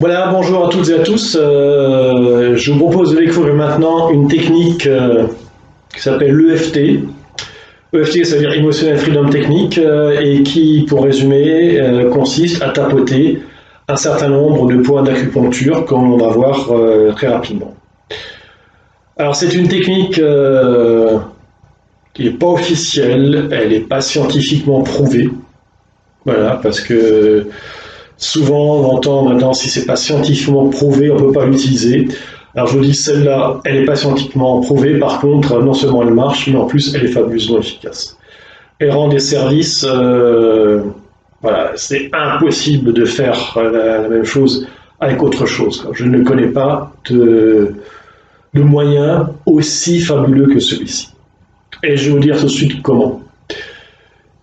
Voilà, bonjour à toutes et à tous. Je vous propose de découvrir maintenant une technique qui s'appelle l'EFT. EFT, ça veut dire Emotional Freedom Technique, et qui, pour résumer, consiste à tapoter un certain nombre de points d'acupuncture, comme on va voir très rapidement. Alors, c'est une technique qui n'est pas officielle, elle n'est pas scientifiquement prouvée. Voilà, parce que souvent, on entend maintenant, si c'est pas scientifiquement prouvé, on ne peut pas l'utiliser. Alors je vous dis, celle-là, elle n'est pas scientifiquement prouvée. Par contre, non seulement elle marche, mais en plus, elle est fabuleusement efficace. Elle rend des services. Voilà, c'est impossible de faire la même chose avec autre chose. Je ne connais pas de moyen aussi fabuleux que celui-ci. Et je vais vous dire tout de suite comment.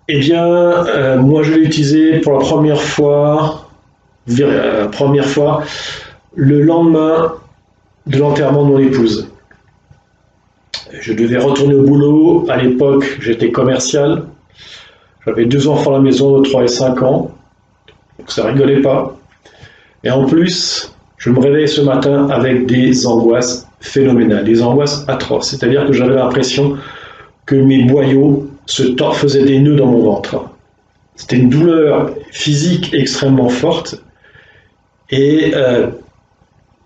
Eh bien, moi, je l'ai utilisé pour la première fois le lendemain de l'enterrement de mon épouse. Je devais retourner au boulot. À l'époque, j'étais commercial. J'avais 2 enfants à la maison de 3 et 5 ans. Donc ça rigolait pas. Et en plus, je me réveille ce matin avec des angoisses phénoménales, des angoisses atroces. C'est-à-dire que j'avais l'impression que mes boyaux faisaient des nœuds dans mon ventre. C'était une douleur physique extrêmement forte. Et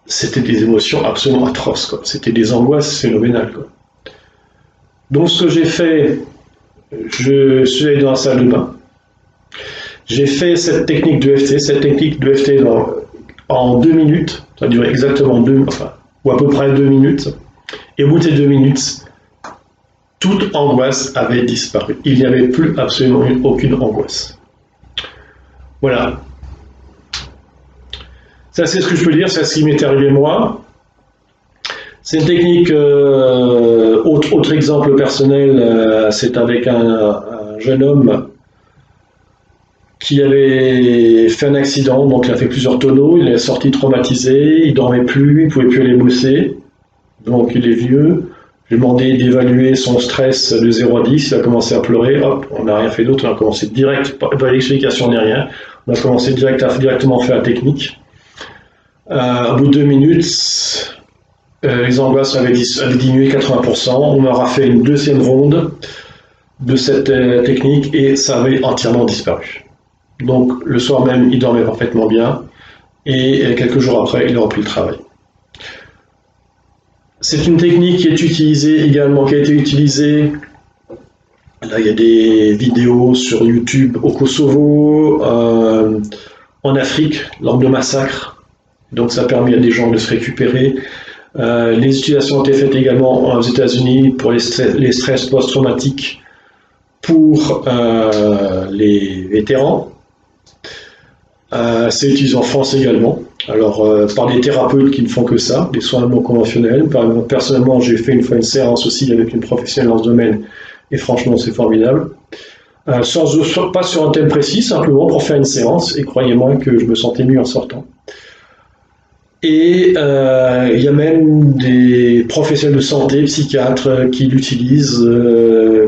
c'était des émotions absolument atroces, quoi. C'était des angoisses phénoménales, quoi. Donc ce que j'ai fait, je suis allé dans la salle de bain. J'ai fait cette technique de FT, en 2 minutes. Ça a duré exactement ou à peu près 2 minutes. Et au bout de ces 2 minutes, toute angoisse avait disparu. Il n'y avait plus absolument aucune angoisse. Voilà. Ça, c'est ce que je peux dire, c'est ce qui m'est arrivé moi. C'est une technique, autre exemple personnel, c'est avec un jeune homme qui avait fait un accident, donc il a fait plusieurs tonneaux, il est sorti traumatisé, il dormait plus, il pouvait plus aller bosser, donc il est vieux. J'ai demandé d'évaluer son stress de 0 à 10, il a commencé à pleurer, hop, on n'a rien fait d'autre, on a commencé direct, pas d'explication ni rien, on a commencé directement à faire la technique. Au bout de 2 minutes, les angoisses avaient diminué 80%. On aura fait une deuxième ronde de cette technique et ça avait entièrement disparu. Donc le soir même, il dormait parfaitement bien et quelques jours après, il a repris le travail. C'est une technique qui est utilisée également, qui a été utilisée. Là, il y a des vidéos sur YouTube au Kosovo, en Afrique, lors de massacres. Donc ça permet à des gens de se récupérer. Les utilisations ont été faites également aux États-Unis pour les stress post-traumatiques pour les vétérans. C'est utilisé en France également. Alors par des thérapeutes qui ne font que ça, des soins non conventionnels. Personnellement, j'ai fait une fois une séance aussi avec une professionnelle dans ce domaine et franchement, c'est formidable. Pas sur un thème précis, simplement pour faire une séance et croyez-moi que je me sentais mieux en sortant. Et il y a même des professionnels de santé, psychiatres, qui l'utilisent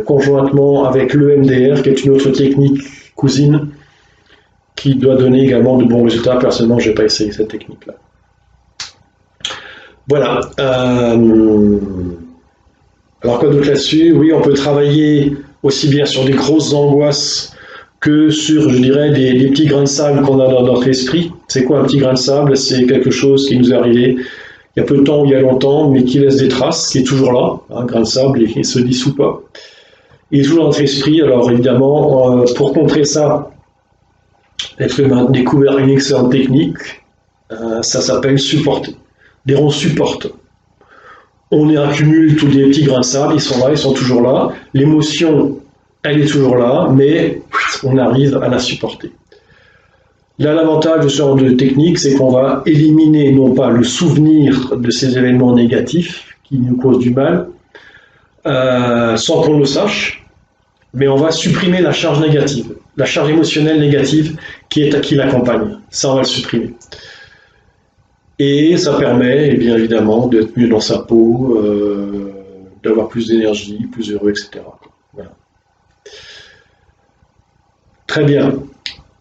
conjointement avec l'EMDR, qui est une autre technique cousine, qui doit donner également de bons résultats. Personnellement, je n'ai pas essayé cette technique-là. Voilà. Alors quoi d'autre là-dessus? Oui, on peut travailler aussi bien sur des grosses angoisses que sur, je dirais, des petits grains de sable qu'on a dans notre esprit. C'est quoi un petit grain de sable? C'est quelque chose qui nous est arrivé il y a peu de temps ou il y a longtemps, mais qui laisse des traces, qui est toujours là. Un grain de sable, il ne se dissout pas. Il est toujours dans notre esprit. Alors évidemment, pour contrer ça, l'être humain a découvert une excellente technique. Ça s'appelle supporter. On supporte. On y accumule tous les petits grains de sable, ils sont là, ils sont toujours là. L'émotion, elle est toujours là, mais on arrive à la supporter. Là, l'avantage de ce genre de technique, c'est qu'on va éliminer non pas le souvenir de ces événements négatifs qui nous causent du mal, sans qu'on le sache, mais on va supprimer la charge négative, la charge émotionnelle négative qui l'accompagne. Ça, on va le supprimer. Et ça permet, bien évidemment, d'être mieux dans sa peau, d'avoir plus d'énergie, plus heureux, etc. Voilà. Très bien.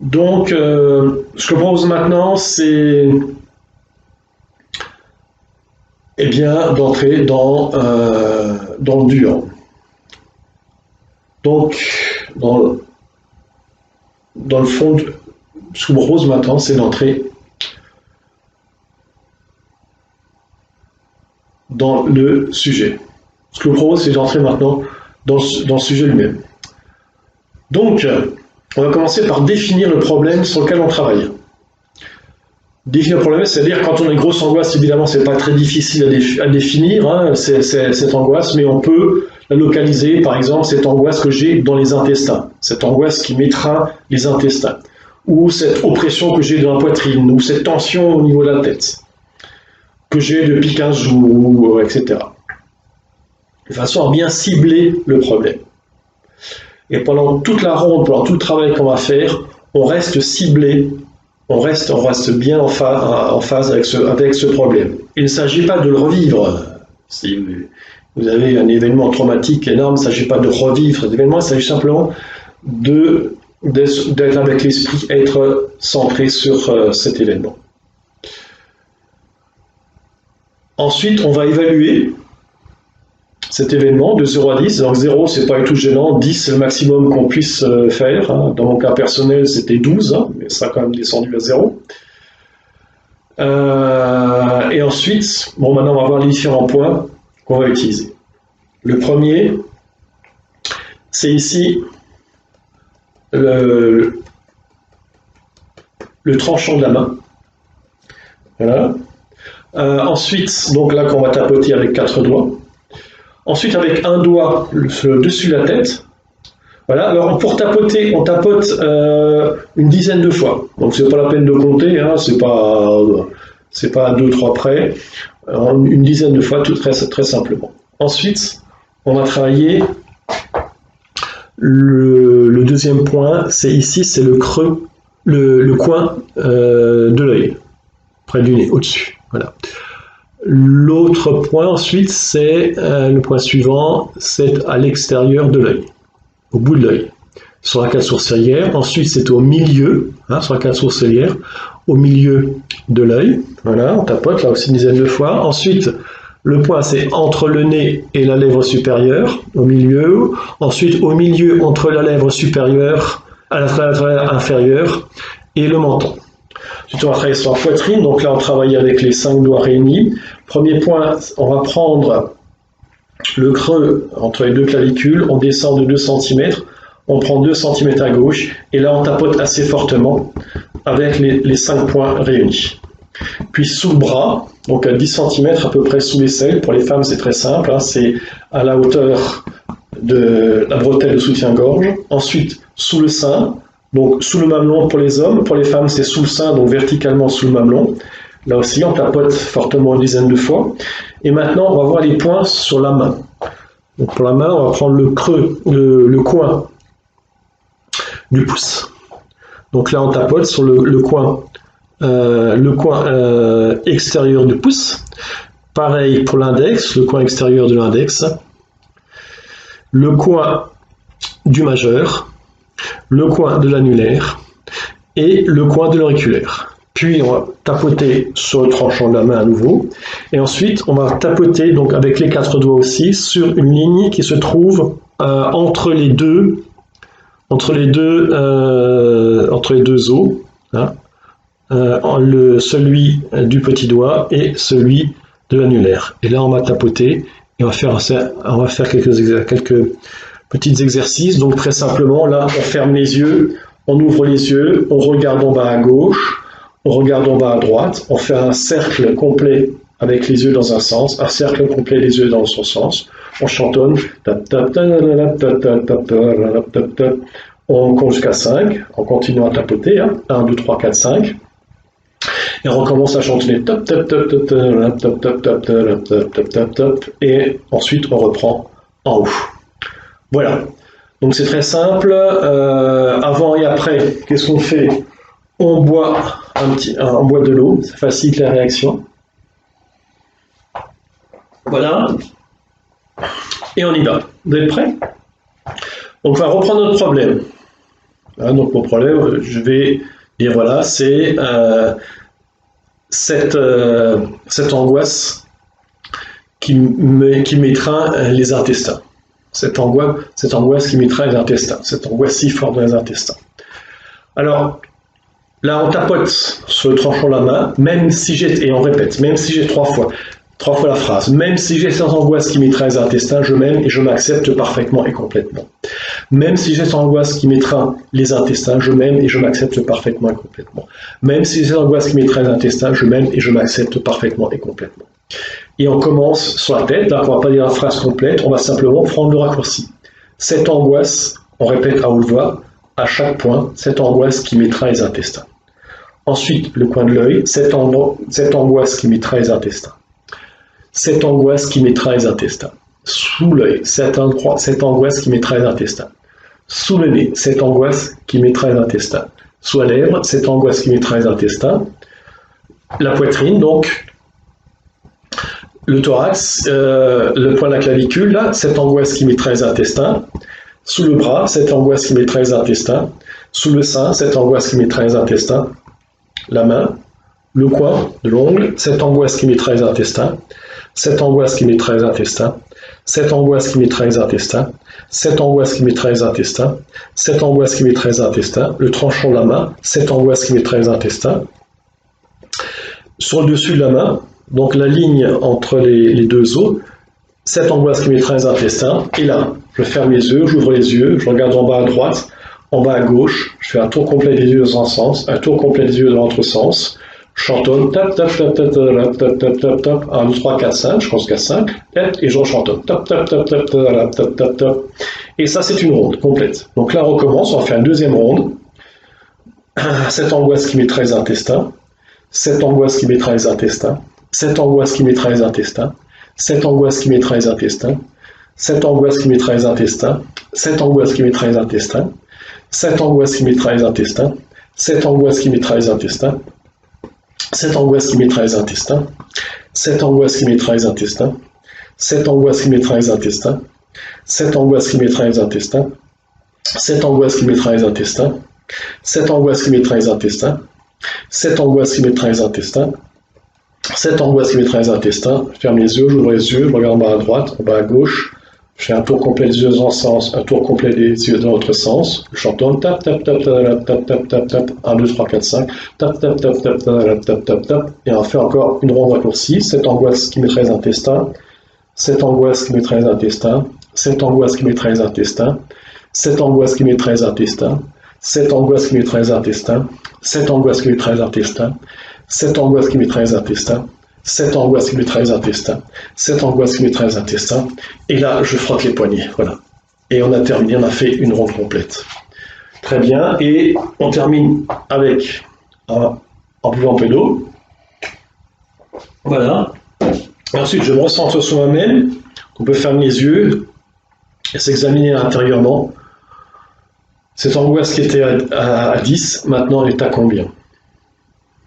Donc, ce que je propose maintenant, c'est eh bien, d'entrer dans le dur. Donc, dans le fond, ce que je vous propose maintenant, c'est d'entrer dans le sujet. Ce que je vous propose, c'est d'entrer maintenant dans le sujet lui-même. Donc, on va commencer par définir le problème sur lequel on travaille. Définir le problème, c'est-à-dire quand on a une grosse angoisse, évidemment, c'est pas très difficile à définir, hein, cette angoisse, mais on peut la localiser, par exemple, cette angoisse que j'ai dans les intestins, cette angoisse qui m'étreint les intestins, ou cette oppression que j'ai dans la poitrine, ou cette tension au niveau de la tête, que j'ai depuis 15 jours, etc. De façon à bien cibler le problème. Et pendant toute la ronde, pendant tout le travail qu'on va faire, on reste ciblé, on reste bien en phase avec ce problème. Il ne s'agit pas de le revivre. Si vous avez un événement traumatique énorme, il ne s'agit pas de revivre cet événement, il s'agit simplement d'être avec l'esprit, être centré sur cet événement. Ensuite, on va évaluer cet événement de 0 à 10. Donc 0, c'est pas du tout gênant, 10, c'est le maximum qu'on puisse faire. Hein. Dans mon cas personnel, c'était 12, hein, mais ça a quand même descendu à 0. Et ensuite, bon, maintenant, on va voir les différents points qu'on va utiliser. Le premier, c'est ici le tranchant de la main. Voilà. Ensuite, donc là qu'on va tapoter avec 4 doigts. Ensuite, avec un doigt dessus de la tête. Voilà. Alors pour tapoter, on tapote une dizaine de fois. Donc c'est pas la peine de compter, hein, c'est pas 2-3 près. Une dizaine de fois, tout très simplement. Ensuite, on va travailler le deuxième point. C'est ici, c'est le creux, le coin de l'œil, près du nez, au-dessus. Voilà. L'autre point ensuite, c'est le point suivant, c'est à l'extérieur de l'œil, au bout de l'œil, sur la cale sourcilière. Ensuite, c'est au milieu, hein, sur la cale sourcilière, au milieu de l'œil. Voilà, on tapote là aussi une dizaine de fois. Ensuite, le point, c'est entre le nez et la lèvre supérieure, au milieu. Ensuite, au milieu, entre la lèvre supérieure, à la inférieure et le menton. Ensuite, on va travailler sur la poitrine. Donc là, on travaille avec les 5 doigts réunis. Premier point, on va prendre le creux entre les deux clavicules. On descend de 2 cm. On prend 2 cm à gauche. Et là, on tapote assez fortement avec les 5 points réunis. Puis sous le bras, donc à 10 cm à peu près sous l'aisselle. Pour les femmes, c'est très simple. Hein, c'est à la hauteur de la bretelle de soutien-gorge. Ensuite, sous le sein. Donc sous le mamelon pour les hommes, pour les femmes c'est sous le sein, donc verticalement sous le mamelon. Là aussi on tapote fortement une dizaine de fois. Et maintenant on va voir les points sur la main. Donc pour la main on va prendre le creux, le coin du pouce. Donc là on tapote sur le coin extérieur du pouce. Pareil pour l'index, le coin extérieur de l'index. Le coin du majeur. Le coin de l'annulaire et le coin de l'auriculaire. Puis on va tapoter sur le tranchant de la main à nouveau. Et ensuite, on va tapoter donc avec les 4 doigts aussi sur une ligne qui se trouve entre les deux os, hein, celui du petit doigt et celui de l'annulaire. Et là, on va tapoter et on va faire quelques petits exercices. Donc très simplement, là, on ferme les yeux, on ouvre les yeux, on regarde en bas à gauche, on regarde en bas à droite, on fait un cercle complet avec les yeux dans un sens, un cercle complet les yeux dans son sens, on chantonne, on compte jusqu'à 5, on continue à tapoter, hein, 1, 2, 3, 4, 5, et on recommence à chantonner, et ensuite on reprend en haut. Voilà, donc c'est très simple. Avant et après, qu'est-ce qu'on fait? On boit on boit de l'eau, ça facilite la réaction. Voilà, et on y va. Vous êtes prêts? Donc on va reprendre notre problème. Voilà, donc mon problème, je vais dire voilà, c'est cette angoisse qui m'étreint les intestins. Cette angoisse qui m'étreint les intestins, cette angoisse si forte dans les intestins. Alors, là, on tapote sur le tranchant de la main, même si j'ai, et on répète, même si j'ai trois fois la phrase, même si j'ai cette angoisse qui m'étreint les intestins, je m'aime et je m'accepte parfaitement et complètement. Même si j'ai cette angoisse qui m'étreint les intestins, je m'aime et je m'accepte parfaitement et complètement. Même si j'ai cette angoisse qui m'étreint les intestins, je m'aime et je m'accepte parfaitement et complètement. Et on commence sur la tête, là, on ne va pas dire la phrase complète, on va simplement prendre le raccourci. Cette angoisse, on répète à haute voix, à chaque point, cette angoisse qui m'étreint les intestins. Ensuite, le coin de l'œil, cette angoisse qui m'étreint les intestins. Cette angoisse qui m'étreint les intestins. Sous l'œil, cette angoisse qui m'étreint les intestins. Sous le nez, cette angoisse qui m'étreint les intestins. Sous la lèvre, cette angoisse qui m'étreint les intestins. La poitrine, donc, le thorax, le point de la clavicule, là, cette angoisse qui m'étreint les intestins. Sous le bras, cette angoisse qui m'étreint les intestins. Sous le sein, cette angoisse qui m'étreint les intestins. La main, le coin de l'ongle, cette angoisse qui m'étreint les intestins. Cette angoisse qui m'étreint les intestins. Cette angoisse qui m'étreint les intestins. Cette angoisse qui m'étreint les intestins. Cette angoisse qui m'étreint les intestins. Le tranchant de la main, cette angoisse qui m'étreint les intestins. Sur le dessus de la main, donc la ligne entre les deux os, cette angoisse qui m'étreint les intestins. Et là, je ferme les yeux, j'ouvre les yeux, je regarde en bas à droite, en bas à gauche, je fais un tour complet des yeux dans un sens, un tour complet des yeux dans l'autre sens. Je chantonne, tap, tap, tap, tap, tap, tap, tap, tap, tap, 1, 2, 3, 4, 5, je pense qu'à 5, et je rechantonne, tap, tap, tap, tap, tap, tap, tap, tap. Et ça, c'est une ronde complète. Donc là, on recommence, on fait une deuxième ronde. Cette angoisse qui m'étreint les intestins, cette angoisse qui m'étreint les intestins, cette angoisse qui m'étreint les intestins, cette angoisse qui m'étreint les intestins, cette angoisse qui m'étreint les intestins, cette angoisse qui m'étreint les intestins, cette angoisse qui m'étreint les intestins, cette angoisse qui m'étreint les intestins, cette angoisse qui m'étreint les intestins, cette angoisse qui m'étreint les intestins, cette angoisse qui m'étreint les intestins, cette angoisse qui m'étreint les intestins, cette angoisse qui m'étreint les intestins, cette angoisse qui m'étreint les intestins, cette angoisse qui m'étreint les intestins, cette angoisse qui m'étreint les intestins, je ferme les yeux, j'ouvre les yeux, je regarde en bas à droite, en bas à gauche, je fais un tour complet des yeux dans un sens, un tour complet des yeux dans l'autre sens, je chantonne, tap, tap, tap, tap, tap, tap, tap, tap, 1, 2, 3, 4, 5, tap, tap, tap, tap, tap, tap, tap, tap, et on fait encore une ronde raccourcie, cette angoisse qui m'étreint les intestins, cette angoisse qui m'étreint les intestins, cette angoisse qui m'étreint les intestins, cette angoisse qui m'étreint les intestins, cette angoisse qui m'étreint les intestins, cette angoisse qui m'étreint les intestins, cette angoisse qui m'étreint les intestins, cette angoisse qui m'étreint les intestins, cette angoisse qui m'étreint les intestins, et là je frotte les poignets, voilà. Et on a terminé, on a fait une ronde complète. Très bien, et on termine avec en buvant un peu d'eau. Voilà. Et ensuite je me recentre sur moi-même, on peut fermer les yeux et s'examiner intérieurement. Cette angoisse qui était à 10, maintenant elle est à combien?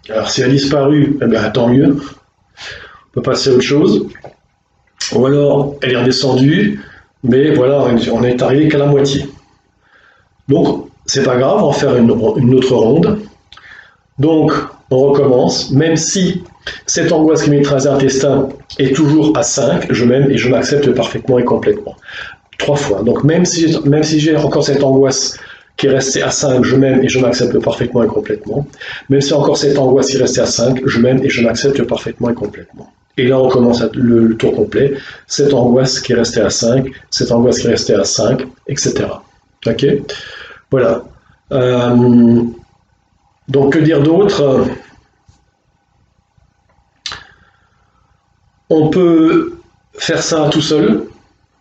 Alors si elle a disparu, eh bien tant mieux. On peut passer à autre chose. Ou alors elle est redescendue, mais voilà, on est arrivé qu'à la moitié. Donc c'est pas grave, on va faire une autre ronde. Donc on recommence, même si cette angoisse qui m'étreint les intestins est toujours à 5, je m'aime et je m'accepte parfaitement et complètement. 3 fois. Donc même si j'ai encore cette angoisse qui est restée à 5, je m'aime et je m'accepte parfaitement et complètement. Même si encore cette angoisse qui est restée à 5, je m'aime et je m'accepte parfaitement et complètement. Et là, on commence le tour complet. Cette angoisse qui est restée à 5, cette angoisse qui est restée à 5, etc. Ok? Voilà. Donc, que dire d'autre? On peut faire ça tout seul.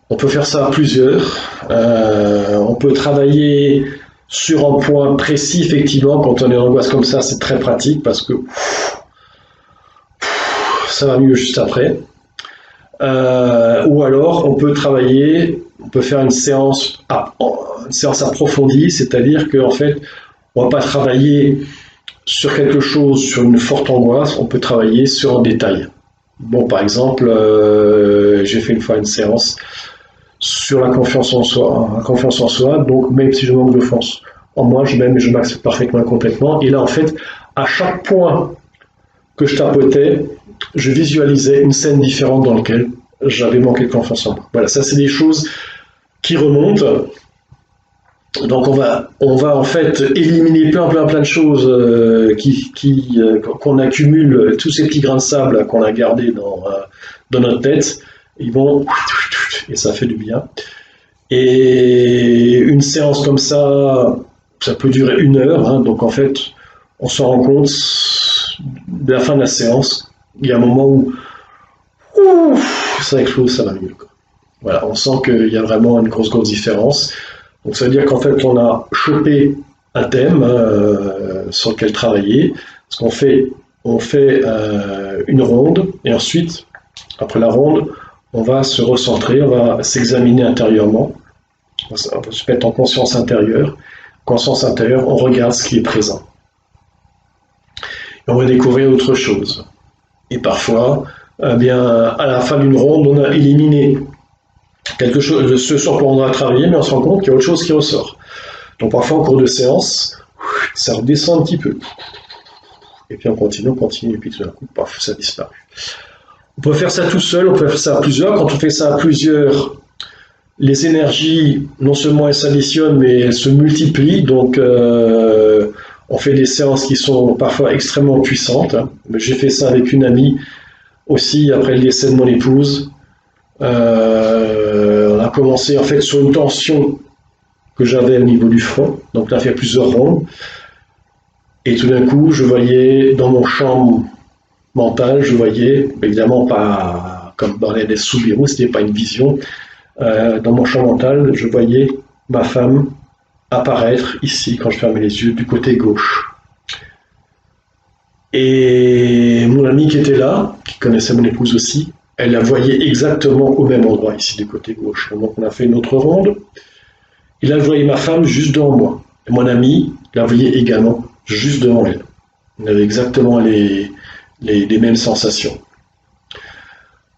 On peut faire ça à plusieurs. On peut travailler sur un point précis, effectivement. Quand on est en angoisse comme ça, c'est très pratique parce que ça va mieux juste après. Ou alors, on peut travailler, on peut faire une séance approfondie, c'est-à-dire qu'en fait, on ne va pas travailler sur quelque chose, sur une forte angoisse, on peut travailler sur un détail. Bon, par exemple, j'ai fait une fois une séance sur la confiance en soi, donc même si je manque de confiance en moi, je m'aime et je m'accepte parfaitement et complètement. Et là, en fait, à chaque point que je tapotais, je visualisais une scène différente dans laquelle j'avais manqué de confiance en moi. Voilà, ça c'est des choses qui remontent. Donc on va en fait éliminer plein de choses qu'on accumule, tous ces petits grains de sable qu'on a gardés dans notre tête, ils vont et ça fait du bien. Et une séance comme ça peut durer 1 heure, hein, donc en fait on se rend compte de la fin de la séance, il y a un moment où ça explose, ça va mieux. Voilà, on sent qu'il y a vraiment une grosse différence. Donc ça veut dire qu'en fait on a chopé un thème sur lequel travailler. Ce qu'on fait, on fait une ronde et ensuite, après la ronde, on va se recentrer, on va s'examiner intérieurement, on va se mettre en conscience intérieure. Conscience intérieure, on regarde ce qui est présent. Et on va découvrir autre chose. Et parfois, à la fin d'une ronde, on a éliminé quelque chose de ce sur quoi on a travaillé, mais on se rend compte qu'il y a autre chose qui ressort. Donc parfois en cours de séance, ça redescend un petit peu. Et puis on continue, et puis tout d'un coup, paf, ça disparaît. On peut faire ça tout seul, on peut faire ça à plusieurs. Quand on fait ça à plusieurs, les énergies, non seulement elles s'additionnent, mais elles se multiplient. Donc on fait des séances qui sont parfois extrêmement puissantes. J'ai fait ça avec une amie aussi après le décès de mon épouse. On a commencé en fait sur une tension que j'avais au niveau du front, donc on a fait plusieurs rondes, et tout d'un coup je voyais dans mon champ mental, je voyais, évidemment pas comme dans les Subiru, c'était pas une vision, dans mon champ mental je voyais ma femme apparaître ici quand je fermais les yeux du côté gauche. Et mon ami qui était là, qui connaissait mon épouse aussi, elle la voyait exactement au même endroit, ici du côté gauche. Donc on a fait une autre ronde, et là je voyais ma femme juste devant moi. Et mon ami la voyait également juste devant elle. On avait exactement les mêmes sensations.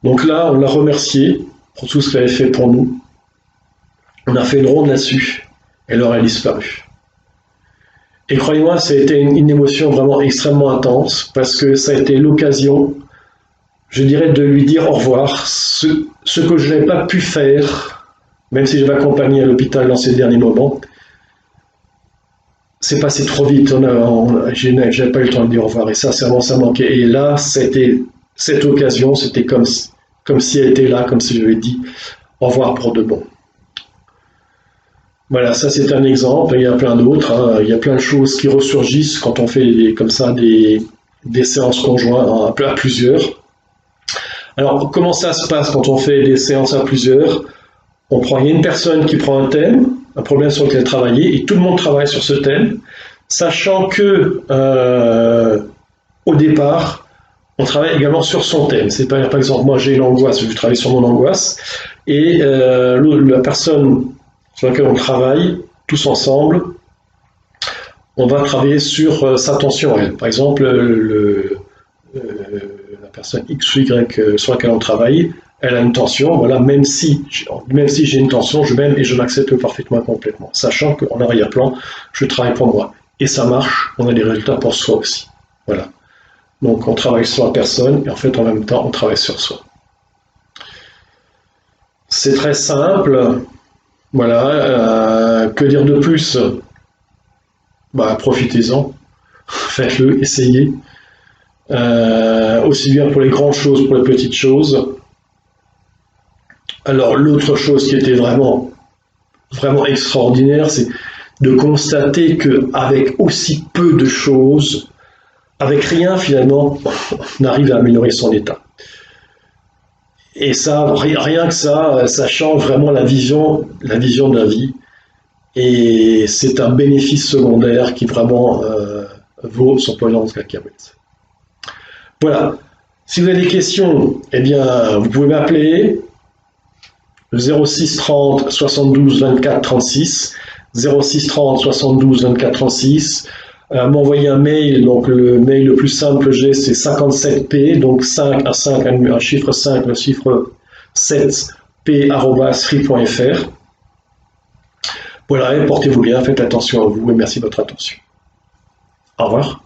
Donc là, on l'a remerciée pour tout ce qu'elle avait fait pour nous. On a fait une ronde là-dessus, et alors elle a disparu. Et croyez-moi, ça a été une émotion vraiment extrêmement intense, parce que ça a été l'occasion, je dirais, de lui dire au revoir, ce que je n'ai pas pu faire, même si je l'ai accompagné à l'hôpital dans ces derniers moments. C'est passé trop vite, j'ai pas eu le temps de dire au revoir, et ça manquait. Et là, c'était cette occasion, c'était comme si elle était là, comme si je lui ai dit au revoir pour de bon. Voilà, ça c'est un exemple, il y a plein d'autres, hein. Il y a plein de choses qui ressurgissent quand on fait comme ça des séances conjointes à plusieurs. Alors, comment ça se passe quand on fait des séances à plusieurs? Il y a une personne qui prend un thème, un problème sur lequel travailler, et tout le monde travaille sur ce thème, sachant que au départ, on travaille également sur son thème. C'est par exemple, moi j'ai l'angoisse, je travaille sur mon angoisse, et la personne sur laquelle on travaille, tous ensemble, on va travailler sur sa tension, elle. Par exemple, la personne X ou Y sur laquelle on travaille, elle a une tension, voilà, même si j'ai une tension, je m'aime et je m'accepte parfaitement complètement, sachant qu'en arrière-plan, je travaille pour moi. Et ça marche, on a des résultats pour soi aussi. Voilà. Donc on travaille sur la personne, et en fait en même temps, on travaille sur soi. C'est très simple. Voilà, que dire de plus? Profitez-en, faites-le, essayez. Aussi bien pour les grandes choses, pour les petites choses. Alors l'autre chose qui était vraiment extraordinaire, c'est de constater qu'avec aussi peu de choses, avec rien finalement, on arrive à améliorer son état. Et ça, rien que ça change vraiment la vision de la vie. Et c'est un bénéfice secondaire qui vraiment vaut son pesant de cacahuètes. Voilà. Si vous avez des questions, eh bien, vous pouvez m'appeler 06 30 72 24 36, 06 30 72 24 36. M'envoyer un mail, donc le mail le plus simple que j'ai c'est 57p, donc 5 à 5, un chiffre 5, le chiffre 7, p@free.fr. Voilà, et portez-vous bien, faites attention à vous et merci de votre attention. Au revoir.